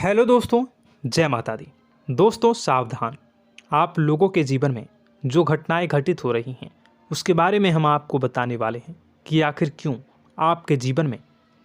Hello दोस्तों, जय माता दी। दोस्तों सावधान, आप लोगों के जीवन में जो घटनाएं घटित हो रही हैं उसके बारे में हम आपको बताने वाले हैं कि आखिर क्यों आपके जीवन में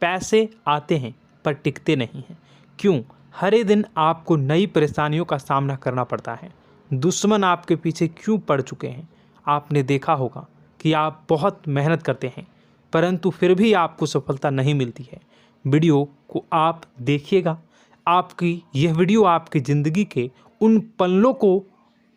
पैसे आते हैं पर टिकते नहीं हैं। क्यों हर दिन आपको नई परेशानियों का सामना करना पड़ता है। दुश्मन आपके पीछे क्यों पड़ चुके हैं। आपने देखा होगा कि आप बहुत मेहनत करते हैं परंतु फिर भी आपको सफलता नहीं मिलती है। वीडियो को आप देखिएगा। आपकी यह वीडियो आपकी ज़िंदगी के उन पन्नों को,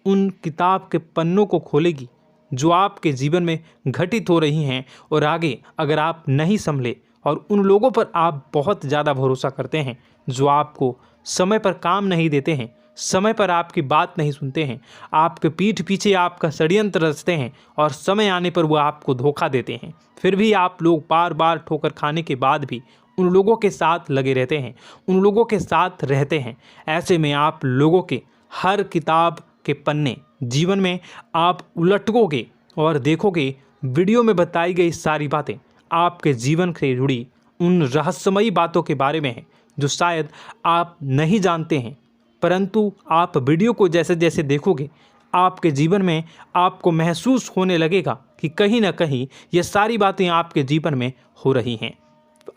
उन किताब के पन्नों को खोलेगी जो आपके जीवन में घटित हो रही हैं। और आगे अगर आप नहीं संभले और उन लोगों पर आप बहुत ज़्यादा भरोसा करते हैं जो आपको समय पर काम नहीं देते हैं, समय पर आपकी बात नहीं सुनते हैं, आपके पीठ पीछे आपका षड्यंत्र रचते हैं और समय आने पर वो आपको धोखा देते हैं, फिर भी आप लोग बार बार ठोकर खाने के बाद भी उन लोगों के साथ लगे रहते हैं, उन लोगों के साथ रहते हैं। ऐसे में आप लोगों के हर किताब के पन्ने जीवन में आप उलटोगे और देखोगे वीडियो में बताई गई सारी बातें आपके जीवन से जुड़ी उन रहस्यमयी बातों के बारे में हैं जो शायद आप नहीं जानते हैं। परंतु आप वीडियो को जैसे जैसे देखोगे आपके जीवन में आपको महसूस होने लगेगा कि कहीं ना कहीं ये सारी बातें आपके जीवन में हो रही हैं।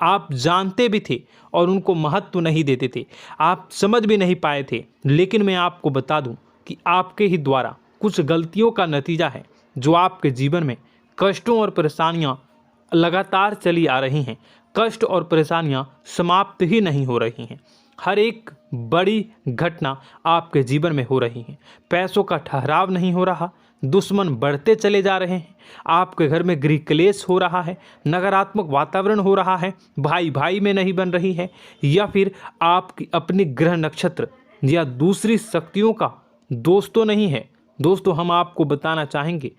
आप जानते भी थे और उनको महत्व नहीं देते थे, आप समझ भी नहीं पाए थे। लेकिन मैं आपको बता दूं कि आपके ही द्वारा कुछ गलतियों का नतीजा है जो आपके जीवन में कष्टों और परेशानियां लगातार चली आ रही हैं। कष्ट और परेशानियां समाप्त ही नहीं हो रही हैं। हर एक बड़ी घटना आपके जीवन में हो रही है। पैसों का ठहराव नहीं हो रहा, दुश्मन बढ़ते चले जा रहे हैं, आपके घर में गृह क्लेश हो रहा है, नकारात्मक वातावरण हो रहा है, भाई भाई में नहीं बन रही है, या फिर आपकी अपनी ग्रह नक्षत्र या दूसरी शक्तियों का दोस्तों नहीं है। दोस्तों हम आपको बताना चाहेंगे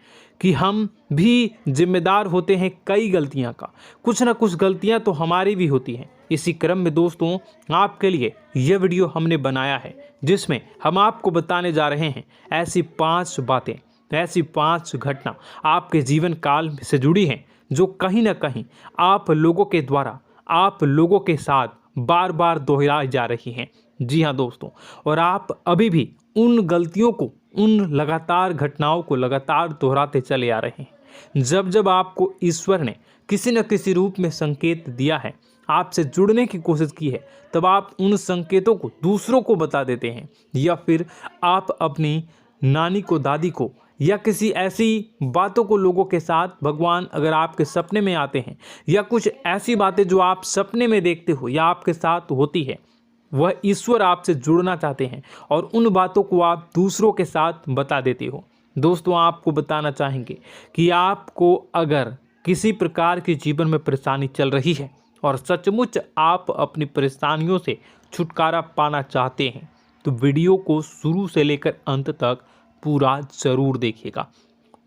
कि हम भी जिम्मेदार होते हैं कई गलतियां का, कुछ ना कुछ गलतियां तो हमारी भी होती हैं। इसी क्रम में दोस्तों आपके लिए यह वीडियो हमने बनाया है जिसमें हम आपको बताने जा रहे हैं ऐसी 5 बातें, ऐसी 5 घटना आपके जीवन काल से जुड़ी हैं जो कहीं ना कहीं आप लोगों के द्वारा आप लोगों के साथ बार बार दोहराई जा रही हैं। जी हाँ दोस्तों, और आप अभी भी उन गलतियों को, उन लगातार घटनाओं को लगातार दोहराते चले आ रहे हैं। जब जब आपको ईश्वर ने किसी न किसी रूप में संकेत दिया है, आपसे जुड़ने की कोशिश की है, तब आप उन संकेतों को दूसरों को बता देते हैं, या फिर आप अपनी नानी को, दादी को, या किसी ऐसी बातों को लोगों के साथ, भगवान अगर आपके सपने में आते हैं या कुछ ऐसी बातें जो आप सपने में देखते हो या आपके साथ होती है, वह ईश्वर आपसे जुड़ना चाहते हैं और उन बातों को आप दूसरों के साथ बता देते हो। दोस्तों आपको बताना चाहेंगे कि आपको अगर किसी प्रकार की जीवन में परेशानी चल रही है और सचमुच आप अपनी परेशानियों से छुटकारा पाना चाहते हैं तो वीडियो को शुरू से लेकर अंत तक पूरा जरूर देखिएगा।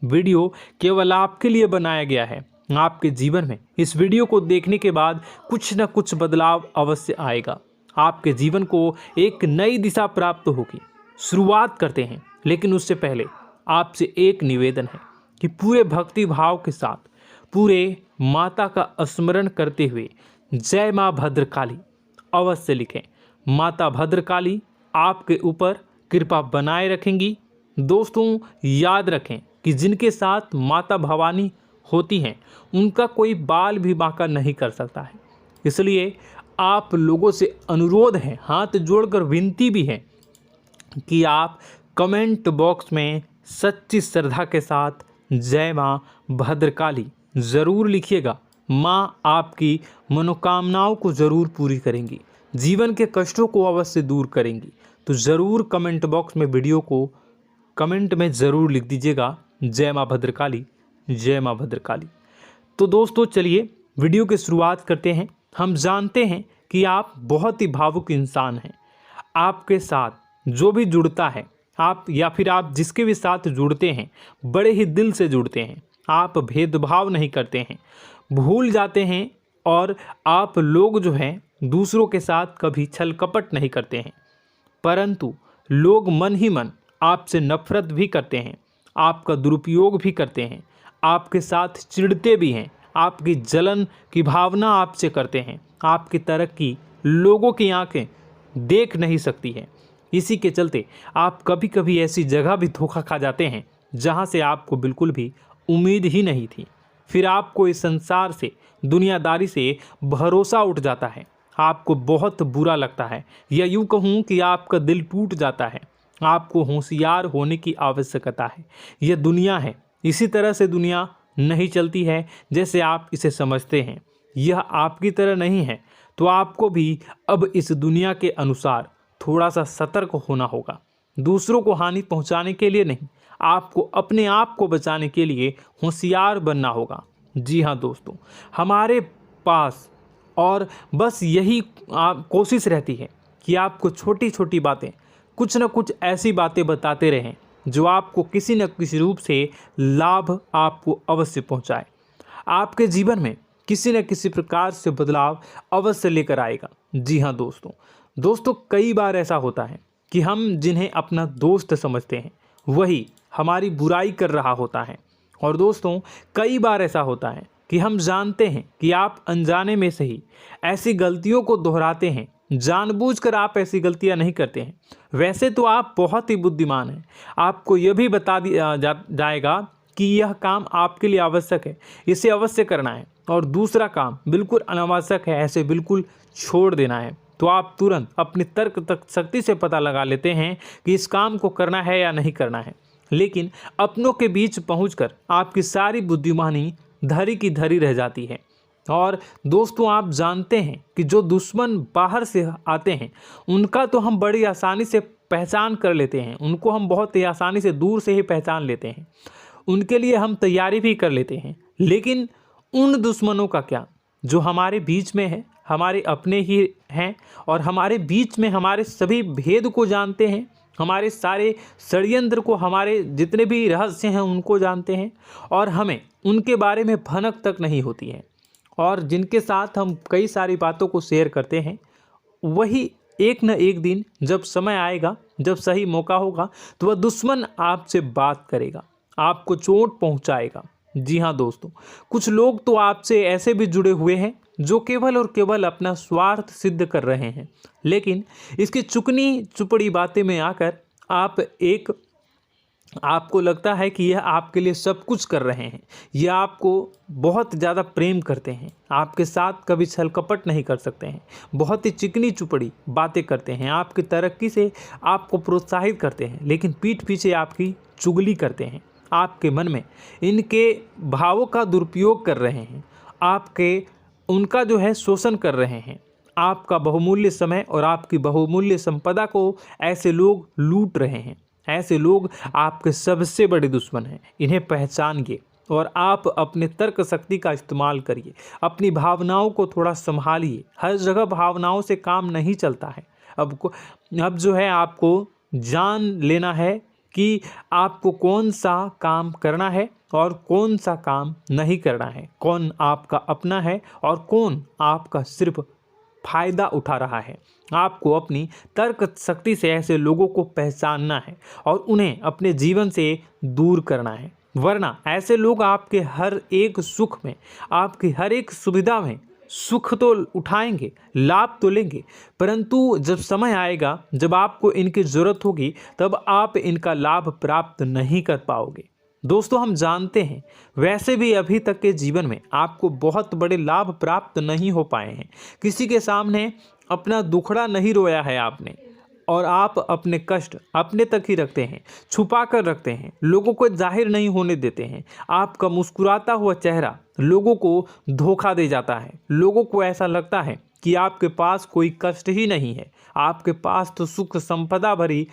वीडियो केवल आपके लिए बनाया गया है। आपके जीवन में इस वीडियो को देखने के बाद कुछ न कुछ बदलाव अवश्य आएगा। आपके जीवन को एक नई दिशा प्राप्त होगी। शुरुआत करते हैं, लेकिन उससे पहले आपसे एक निवेदन है कि पूरे भक्ति भाव के साथ पूरे माता का स्मरण करते हुए जय माँ भद्रकाली अवश्य लिखें। माता भद्रकाली आपके ऊपर कृपा बनाए रखेंगी। दोस्तों याद रखें कि जिनके साथ माता भवानी होती हैं उनका कोई बाल भी बांका नहीं कर सकता है। इसलिए आप लोगों से अनुरोध है, हाथ जोड़कर विनती भी है कि आप कमेंट बॉक्स में सच्ची श्रद्धा के साथ जय माँ भद्रकाली ज़रूर लिखिएगा। माँ आपकी मनोकामनाओं को ज़रूर पूरी करेंगी, जीवन के कष्टों को अवश्य दूर करेंगी। तो ज़रूर कमेंट बॉक्स में वीडियो को कमेंट में ज़रूर लिख दीजिएगा जय माँ भद्रकाली, जय माँ भद्रकाली। तो दोस्तों चलिए वीडियो की शुरुआत करते हैं। हम जानते हैं कि आप बहुत ही भावुक इंसान हैं। आपके साथ जो भी जुड़ता है, आप या फिर आप जिसके भी साथ जुड़ते हैं बड़े ही दिल से जुड़ते हैं। आप भेदभाव नहीं करते हैं, भूल जाते हैं, और आप लोग जो हैं दूसरों के साथ कभी छल कपट नहीं करते हैं। परंतु लोग मन ही मन आपसे नफरत भी करते हैं, आपका दुरुपयोग भी करते हैं, आपके साथ चिढ़ते भी हैं, आपकी जलन की भावना आपसे करते हैं। आपकी तरक्की लोगों की आंखें देख नहीं सकती है। इसी के चलते आप कभी कभी ऐसी जगह भी धोखा खा जाते हैं जहां से आपको बिल्कुल भी उम्मीद ही नहीं थी। फिर आपको इस संसार से, दुनियादारी से भरोसा उठ जाता है। आपको बहुत बुरा लगता है, या यूं कहूं कि आपका दिल टूट जाता है। आपको होशियार होने की आवश्यकता है। यह दुनिया है, इसी तरह से दुनिया नहीं चलती है जैसे आप इसे समझते हैं। यह आपकी तरह नहीं है, तो आपको भी अब इस दुनिया के अनुसार थोड़ा सा सतर्क होना होगा। दूसरों को हानि पहुंचाने के लिए नहीं, आपको अपने आप को बचाने के लिए होशियार बनना होगा। जी हाँ दोस्तों, हमारे पास और बस यही कोशिश रहती है कि आपको छोटी छोटी बातें, कुछ न कुछ ऐसी बातें बताते रहें जो आपको किसी न किसी रूप से लाभ आपको अवश्य पहुंचाए, आपके जीवन में किसी न किसी प्रकार से बदलाव अवश्य लेकर आएगा। जी हाँ दोस्तों, कई बार ऐसा होता है कि हम जिन्हें अपना दोस्त समझते हैं वही हमारी बुराई कर रहा होता है। और दोस्तों, कई बार ऐसा होता है कि हम जानते हैं कि आप अनजाने में से ही ऐसी गलतियों को दोहराते हैं। जानबूझकर आप ऐसी गलतियां नहीं करते हैं। वैसे तो आप बहुत ही बुद्धिमान हैं। आपको यह भी बता दिया जाएगा कि यह काम आपके लिए आवश्यक है, इसे अवश्य करना है, और दूसरा काम बिल्कुल अनावश्यक है, ऐसे बिल्कुल छोड़ देना है। तो आप तुरंत अपनी तर्क शक्ति से पता लगा लेते हैं कि इस काम को करना है या नहीं करना है। लेकिन अपनों के बीच पहुंचकर आपकी सारी बुद्धिमानी धरी की धरी रह जाती है। और दोस्तों, आप जानते हैं कि जो दुश्मन बाहर से आते हैं उनका तो हम बड़ी आसानी से पहचान कर लेते हैं, उनको हम बहुत ही आसानी से दूर से ही पहचान लेते हैं, उनके लिए हम तैयारी भी कर लेते हैं। लेकिन उन दुश्मनों का क्या जो हमारे बीच में है, हमारे अपने ही हैं, और हमारे बीच में हमारे सभी भेद को जानते हैं, हमारे सारे षड्यंत्र को, हमारे जितने भी रहस्य हैं उनको जानते हैं, और हमें उनके बारे में भनक तक नहीं होती है, और जिनके साथ हम कई सारी बातों को शेयर करते हैं, वही एक न एक दिन जब समय आएगा, जब सही मौका होगा, तो वह दुश्मन आपसे बात करेगा, आपको चोट पहुंचाएगा। जी हाँ दोस्तों, कुछ लोग तो आपसे ऐसे भी जुड़े हुए हैं जो केवल और केवल अपना स्वार्थ सिद्ध कर रहे हैं। लेकिन इसकी चुकनी चुपड़ी बातें में आकर आपको लगता है कि यह आपके लिए सब कुछ कर रहे हैं, यह आपको बहुत ज़्यादा प्रेम करते हैं, आपके साथ कभी छल कपट नहीं कर सकते हैं, बहुत ही चिकनी चुपड़ी बातें करते हैं, आपकी तरक्की से आपको प्रोत्साहित करते हैं, लेकिन पीठ पीछे आपकी चुगली करते हैं, आपके मन में इनके भावों का दुरुपयोग कर रहे हैं, उनका जो है शोषण कर रहे हैं। आपका बहुमूल्य समय और आपकी बहुमूल्य संपदा को ऐसे लोग लूट रहे हैं। ऐसे लोग आपके सबसे बड़े दुश्मन हैं। इन्हें पहचानिए और आप अपने तर्क शक्ति का इस्तेमाल करिए। अपनी भावनाओं को थोड़ा संभालिए। हर जगह भावनाओं से काम नहीं चलता है। अब जो है आपको जान लेना है कि आपको कौन सा काम करना है और कौन सा काम नहीं करना है, कौन आपका अपना है और कौन आपका सिर्फ फायदा उठा रहा है। आपको अपनी तर्क शक्ति से ऐसे लोगों को पहचानना है और उन्हें अपने जीवन से दूर करना है, वरना ऐसे लोग आपके हर एक सुख में, आपकी हर एक सुविधा में सुख तो उठाएंगे, लाभ तो लेंगे, परंतु जब समय आएगा, जब आपको इनकी ज़रूरत होगी, तब आप इनका लाभ प्राप्त नहीं कर पाओगे। दोस्तों, हम जानते हैं वैसे भी अभी तक के जीवन में आपको बहुत बड़े लाभ प्राप्त नहीं हो पाए हैं। किसी के सामने अपना दुखड़ा नहीं रोया है आपने, और आप अपने कष्ट अपने तक ही रखते हैं, छुपा कर रखते हैं, लोगों को जाहिर नहीं होने देते हैं। आपका मुस्कुराता हुआ चेहरा लोगों को धोखा दे जाता है। लोगों को ऐसा लगता है कि आपके पास कोई कष्ट ही नहीं है, आपके पास तो सुख संपदा भरी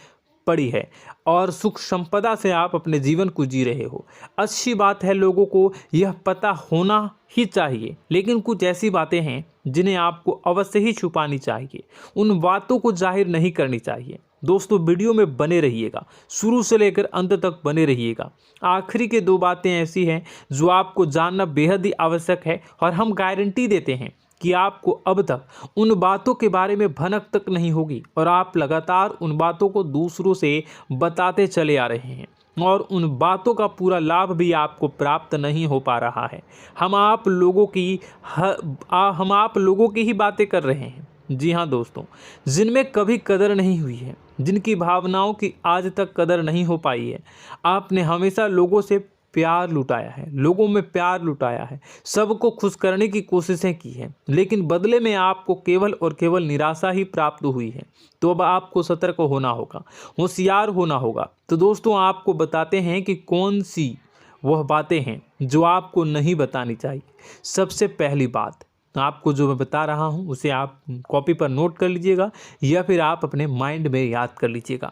पड़ी है और सुख संपदा से आप अपने जीवन को जी रहे हो। अच्छी बात है, लोगों को यह पता होना ही चाहिए, लेकिन कुछ ऐसी बातें हैं जिन्हें आपको अवश्य ही छुपानी चाहिए। उन बातों को जाहिर नहीं करनी चाहिए। दोस्तों, वीडियो में बने रहिएगा, शुरू से लेकर अंत तक बने रहिएगा। आखिरी के 2 बातें ऐसी हैं जो आपको जानना बेहद ही आवश्यक है, और हम गारंटी देते हैं कि आपको अब तक उन बातों के बारे में भनक तक नहीं होगी, और आप लगातार उन बातों को दूसरों से बताते चले आ रहे हैं, और उन बातों का पूरा लाभ भी आपको प्राप्त नहीं हो पा रहा है। हम आप लोगों की ही बातें कर रहे हैं, जी हाँ दोस्तों, जिनमें कभी कदर नहीं हुई है, जिनकी भावनाओं की आज तक कदर नहीं हो पाई है। आपने हमेशा लोगों से प्यार लुटाया है, लोगों में प्यार लुटाया है, सबको खुश करने की कोशिशें की है, लेकिन बदले में आपको केवल और केवल निराशा ही प्राप्त हुई है। तो अब आपको सतर्क होना होगा, होशियार होना होगा। तो दोस्तों आपको बताते हैं कि कौन सी वह बातें हैं जो आपको नहीं बतानी चाहिए। सबसे पहली बात आपको जो मैं बता रहा हूं उसे आप कॉपी पर नोट कर लीजिएगा या फिर आप अपने माइंड में याद कर लीजिएगा।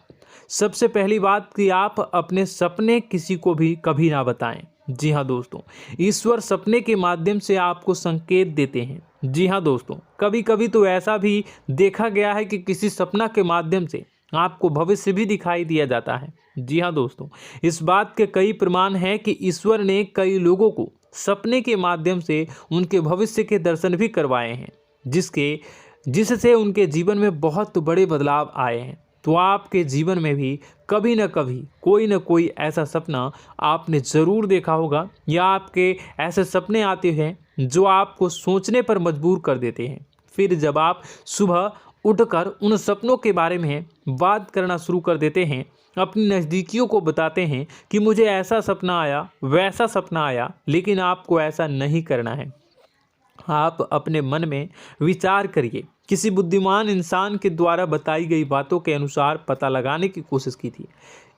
सबसे पहली बात कि आप अपने सपने किसी को भी कभी ना बताएं। जी हाँ दोस्तों, ईश्वर सपने के माध्यम से आपको संकेत देते हैं। जी हाँ दोस्तों, कभी कभी तो ऐसा भी देखा गया है कि किसी सपना के माध्यम से आपको भविष्य भी दिखाई दिया जाता है। जी हाँ दोस्तों, इस बात के कई प्रमाण हैं कि ईश्वर ने कई लोगों को सपने के माध्यम से उनके भविष्य के दर्शन भी करवाए हैं, जिससे उनके जीवन में बहुत बड़े बदलाव आए हैं। तो आपके जीवन में भी कभी न कभी कोई न कोई ऐसा सपना आपने ज़रूर देखा होगा, या आपके ऐसे सपने आते हैं जो आपको सोचने पर मजबूर कर देते हैं। फिर जब आप सुबह उठकर उन सपनों के बारे में बात करना शुरू कर देते हैं, अपनी नज़दीकियों को बताते हैं कि मुझे ऐसा सपना आया, वैसा सपना आया, लेकिन आपको ऐसा नहीं करना है। आप अपने मन में विचार करिए। किसी बुद्धिमान इंसान के द्वारा बताई गई बातों के अनुसार पता लगाने की कोशिश की थी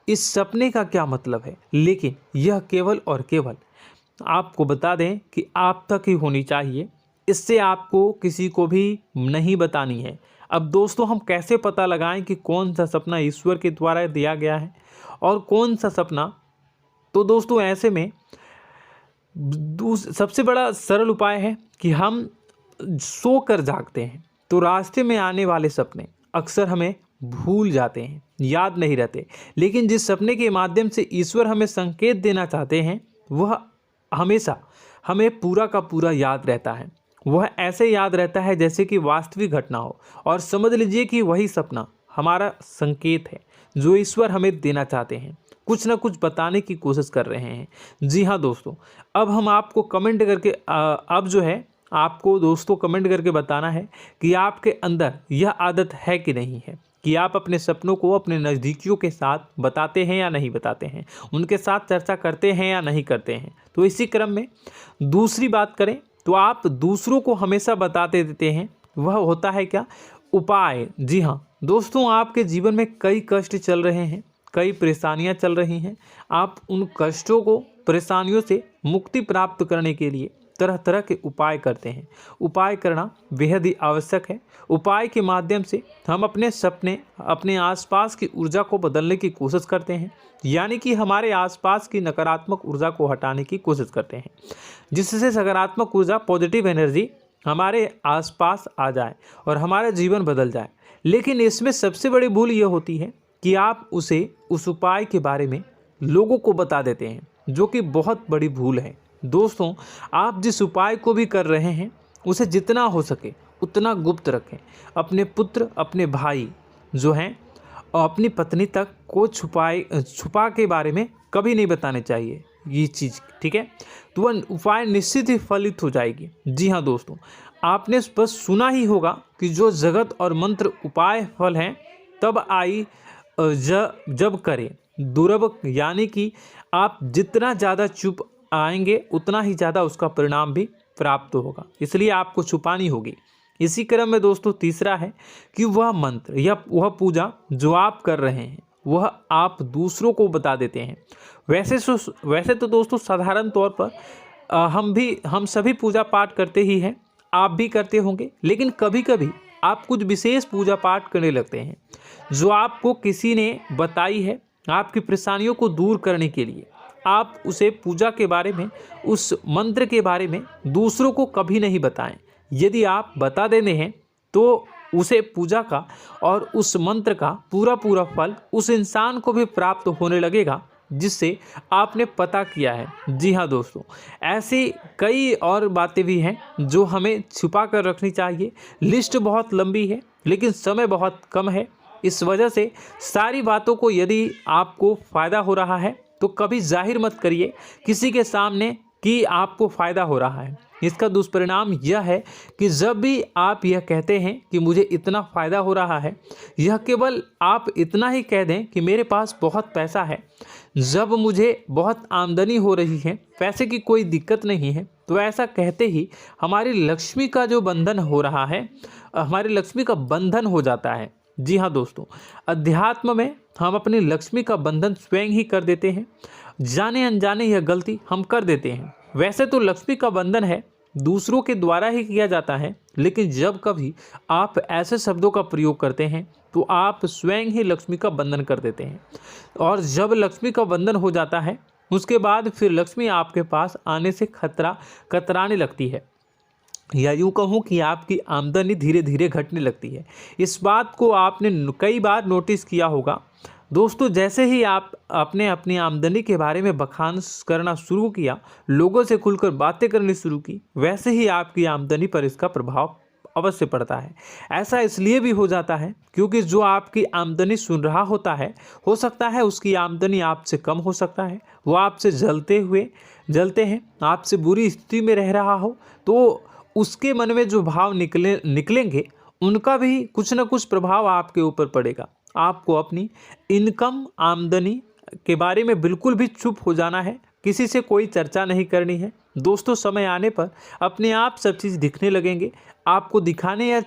इस सपने का क्या मतलब है, लेकिन यह केवल और केवल आपको बता दें कि आप तक ही होनी चाहिए। इससे आपको किसी को भी नहीं बतानी है। अब दोस्तों हम कैसे पता लगाएं कि कौन सा सपना ईश्वर के द्वारा दिया गया है और कौन सा सपना? तो दोस्तों ऐसे में सबसे बड़ा सरल उपाय है कि हम सोकर जागते हैं तो रास्ते में आने वाले सपने अक्सर हमें भूल जाते हैं, याद नहीं रहते। लेकिन जिस सपने के माध्यम से ईश्वर हमें संकेत देना चाहते हैं वह हमेशा हमें पूरा का पूरा याद रहता है। वह ऐसे याद रहता है जैसे कि वास्तविक घटना हो, और समझ लीजिए कि वही सपना हमारा संकेत है जो ईश्वर हमें देना चाहते हैं, कुछ ना कुछ बताने की कोशिश कर रहे हैं। जी हाँ दोस्तों, अब हम आपको कमेंट करके अब जो है आपको दोस्तों कमेंट करके बताना है कि आपके अंदर यह आदत है कि नहीं है, कि आप अपने सपनों को अपने नज़दीकियों के साथ बताते हैं या नहीं बताते हैं, उनके साथ चर्चा करते हैं या नहीं करते हैं। तो इसी क्रम में दूसरी बात करें तो आप दूसरों को हमेशा बताते देते हैं, वह होता है क्या? उपाय। जी हाँ दोस्तों, आपके जीवन में कई कष्ट चल रहे हैं, कई परेशानियां चल रही हैं। आप उन कष्टों को, परेशानियों से मुक्ति प्राप्त करने के लिए तरह तरह के उपाय करते हैं। उपाय करना बेहद ही आवश्यक है। उपाय के माध्यम से हम अपने सपने, अपने आसपास की ऊर्जा को बदलने की कोशिश करते हैं, यानी कि हमारे आसपास की नकारात्मक ऊर्जा को हटाने की कोशिश करते हैं, जिससे सकारात्मक ऊर्जा, पॉजिटिव एनर्जी हमारे आसपास आ जाए और हमारा जीवन बदल जाए। लेकिन इसमें सबसे बड़ी भूल यह होती है कि आप उस उपाय के बारे में लोगों को बता देते हैं, जो कि बहुत बड़ी भूल है। दोस्तों आप जिस उपाय को भी कर रहे हैं उसे जितना हो सके उतना गुप्त रखें। अपने पुत्र, अपने भाई जो हैं और अपनी पत्नी तक को छुपा के बारे में कभी नहीं बताने चाहिए ये चीज़, ठीक है? तो वह उपाय निश्चित ही फलित हो जाएगी। जी हाँ दोस्तों, आपने बस सुना ही होगा कि जो जगत और मंत्र उपाय फल हैं तब आई जब करें दुर्लभ, यानी कि आप जितना ज़्यादा चुप आएंगे उतना ही ज़्यादा उसका परिणाम भी प्राप्त होगा, इसलिए आपको छुपानी होगी। इसी क्रम में दोस्तों तीसरा है कि वह मंत्र या वह पूजा जो आप कर रहे हैं वह आप दूसरों को बता देते हैं। वैसे तो दोस्तों साधारण तौर पर हम सभी पूजा पाठ करते ही हैं, आप भी करते होंगे, लेकिन कभी कभी आप कुछ विशेष पूजा पाठ करने लगते हैं जो आपको किसी ने बताई है आपकी परेशानियों को दूर करने के लिए। आप उसे पूजा के बारे में, उस मंत्र के बारे में दूसरों को कभी नहीं बताएं। यदि आप बता देते हैं तो उसे पूजा का और उस मंत्र का पूरा फल उस इंसान को भी प्राप्त होने लगेगा जिससे आपने पता किया है। जी हाँ दोस्तों, ऐसी कई और बातें भी हैं जो हमें छुपा कर रखनी चाहिए। लिस्ट बहुत लंबी है लेकिन समय बहुत कम है, इस वजह से सारी बातों को यदि आपको फ़ायदा हो रहा है तो कभी जाहिर मत करिए, किसी के सामने कि आपको फ़ायदा हो रहा है। इसका दुष्परिणाम यह है कि जब भी आप यह कहते हैं कि मुझे इतना फ़ायदा हो रहा है, यह केवल आप इतना ही कह दें कि मेरे पास बहुत पैसा है, जब मुझे बहुत आमदनी हो रही है, पैसे की कोई दिक्कत नहीं है, तो ऐसा कहते ही हमारी लक्ष्मी का जो बंधन हो रहा है, हमारी लक्ष्मी का बंधन हो जाता है। जी हाँ दोस्तों, अध्यात्म में हम अपनी लक्ष्मी का बंधन स्वयं ही कर देते हैं। जाने अनजाने यह गलती हम कर देते हैं। वैसे तो लक्ष्मी का बंधन है दूसरों के द्वारा ही किया जाता है, लेकिन जब कभी आप ऐसे शब्दों का प्रयोग करते हैं तो आप स्वयं ही लक्ष्मी का बंधन कर देते हैं। और जब लक्ष्मी का बंधन हो जाता है, उसके बाद फिर लक्ष्मी आपके पास आने से कतराने लगती है, या यूँ कहूँ कि आपकी आमदनी धीरे धीरे घटने लगती है। इस बात को आपने कई बार नोटिस किया होगा दोस्तों। जैसे ही आप अपने अपनी आमदनी के बारे में बखान करना शुरू किया, लोगों से खुलकर बातें करनी शुरू की, वैसे ही आपकी आमदनी पर इसका प्रभाव अवश्य पड़ता है। ऐसा इसलिए भी हो जाता है क्योंकि जो आपकी आमदनी सुन रहा होता है, हो सकता है उसकी आमदनी आपसे कम हो सकता है, वो आपसे जलते हैं, आपसे बुरी स्थिति में रह रहा हो, तो उसके मन में जो भाव निकलेंगे उनका भी कुछ न कुछ प्रभाव आपके ऊपर पड़ेगा। आपको अपनी इनकम आमदनी के बारे में बिल्कुल भी चुप हो जाना है, किसी से कोई चर्चा नहीं करनी है दोस्तों। समय आने पर अपने आप सब चीज़ दिखने लगेंगे। आपको दिखाने या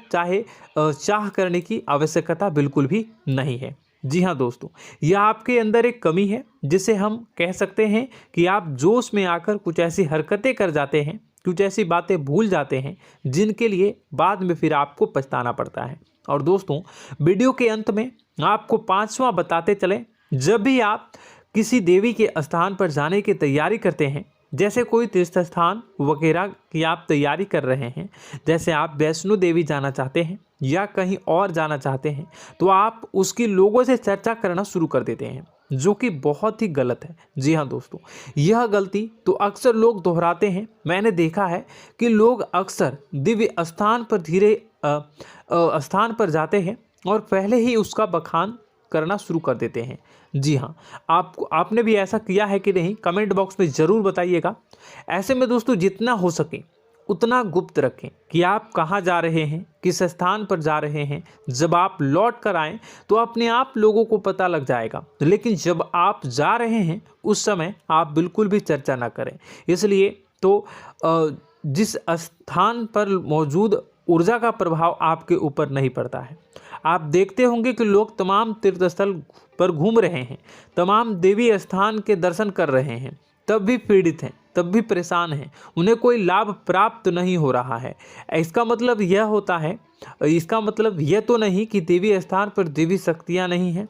चाह करने की आवश्यकता बिल्कुल भी नहीं है। जी हाँ दोस्तों, यह आपके अंदर एक कमी है, जिसे हम कह सकते हैं कि आप जोश में आकर कुछ ऐसी हरकतें कर जाते हैं, कुछ ऐसी बातें भूल जाते हैं जिनके लिए बाद में फिर आपको पछताना पड़ता है। और दोस्तों, वीडियो के अंत में आपको 5वां बताते चलें, जब भी आप किसी देवी के स्थान पर जाने की तैयारी करते हैं, जैसे कोई तीर्थ स्थान वगैरह की आप तैयारी कर रहे हैं, जैसे आप वैष्णो देवी जाना चाहते हैं या कहीं और जाना चाहते हैं, तो आप उसकी लोगों से चर्चा करना शुरू कर देते हैं, जो कि बहुत ही गलत है। जी हाँ दोस्तों, यह गलती तो अक्सर लोग दोहराते हैं। मैंने देखा है कि लोग अक्सर दिव्य स्थान पर जाते हैं और पहले ही उसका बखान करना शुरू कर देते हैं। जी हाँ, आपने भी ऐसा किया है कि नहीं, कमेंट बॉक्स में ज़रूर बताइएगा। ऐसे में दोस्तों, जितना हो सके उतना गुप्त रखें कि आप कहाँ जा रहे हैं, किस स्थान पर जा रहे हैं। जब आप लौट कर आएँ तो अपने आप लोगों को पता लग जाएगा, लेकिन जब आप जा रहे हैं उस समय आप बिल्कुल भी चर्चा ना करें। इसलिए तो जिस स्थान पर मौजूद ऊर्जा का प्रभाव आपके ऊपर नहीं पड़ता है। आप देखते होंगे कि लोग तमाम तीर्थ स्थल पर घूम रहे हैं, तमाम देवी स्थान के दर्शन कर रहे हैं, तब भी पीड़ित हैं, तब भी परेशान हैं, उन्हें कोई लाभ प्राप्त नहीं हो रहा है। इसका मतलब यह तो नहीं कि देवी स्थान पर देवी शक्तियाँ नहीं हैं,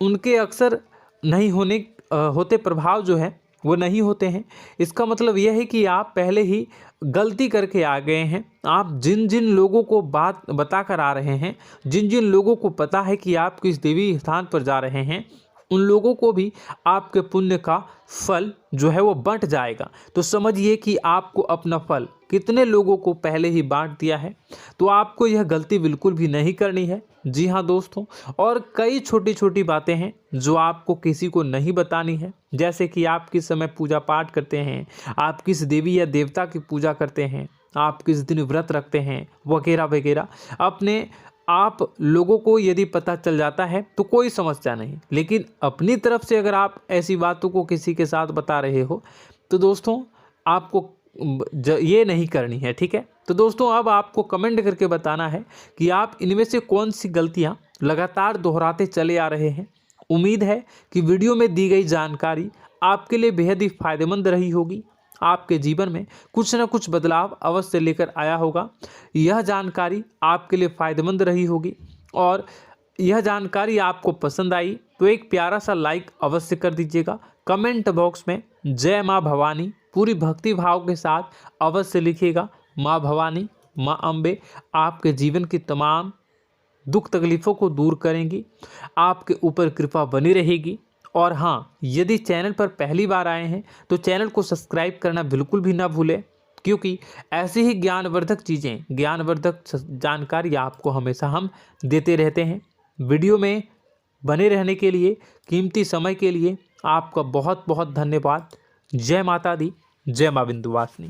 उनके अक्सर नहीं होते प्रभाव जो है वो नहीं होते हैं। इसका मतलब यह है कि आप पहले ही गलती करके आ गए हैं। आप जिन जिन लोगों को बात बता कर आ रहे हैं, जिन जिन लोगों को पता है कि आप किस देवी स्थान पर जा रहे हैं, उन लोगों को भी आपके पुण्य का फल जो है वो बंट जाएगा। तो समझिए कि आपको अपना फल कितने लोगों को पहले ही बांट दिया है। तो आपको यह गलती बिल्कुल भी नहीं करनी है। जी हाँ दोस्तों, और कई छोटी छोटी बातें हैं जो आपको किसी को नहीं बतानी है, जैसे कि आप किस समय पूजा पाठ करते हैं, आप किस देवी या देवता की पूजा करते हैं, आप किस दिन व्रत रखते हैं, वगैरह वगैरह। आप लोगों को यदि पता चल जाता है तो कोई समस्या नहीं, लेकिन अपनी तरफ से अगर आप ऐसी बातों को किसी के साथ बता रहे हो तो दोस्तों आपको ये नहीं करनी है, ठीक है। तो दोस्तों, अब आपको कमेंट करके बताना है कि आप इनमें से कौन सी गलतियां लगातार दोहराते चले आ रहे हैं। उम्मीद है कि वीडियो में दी गई जानकारी आपके लिए बेहद ही फायदेमंद रही होगी, आपके जीवन में कुछ न कुछ बदलाव अवश्य लेकर आया होगा। यह जानकारी आपके लिए फ़ायदेमंद रही होगी और यह जानकारी आपको पसंद आई तो एक प्यारा सा लाइक अवश्य कर दीजिएगा। कमेंट बॉक्स में जय माँ भवानी पूरी भक्ति भाव के साथ अवश्य लिखिएगा। माँ भवानी, माँ अम्बे आपके जीवन की तमाम दुख तकलीफ़ों को दूर करेंगी, आपके ऊपर कृपा बनी रहेगी। और हाँ, यदि चैनल पर पहली बार आए हैं तो चैनल को सब्सक्राइब करना बिल्कुल भी ना भूलें, क्योंकि ऐसी ही ज्ञानवर्धक चीज़ें, ज्ञानवर्धक जानकारी आपको हमेशा हम देते रहते हैं। वीडियो में बने रहने के लिए, कीमती समय के लिए आपका बहुत बहुत धन्यवाद। जय माता दी, जय मां विंध्यवासिनी।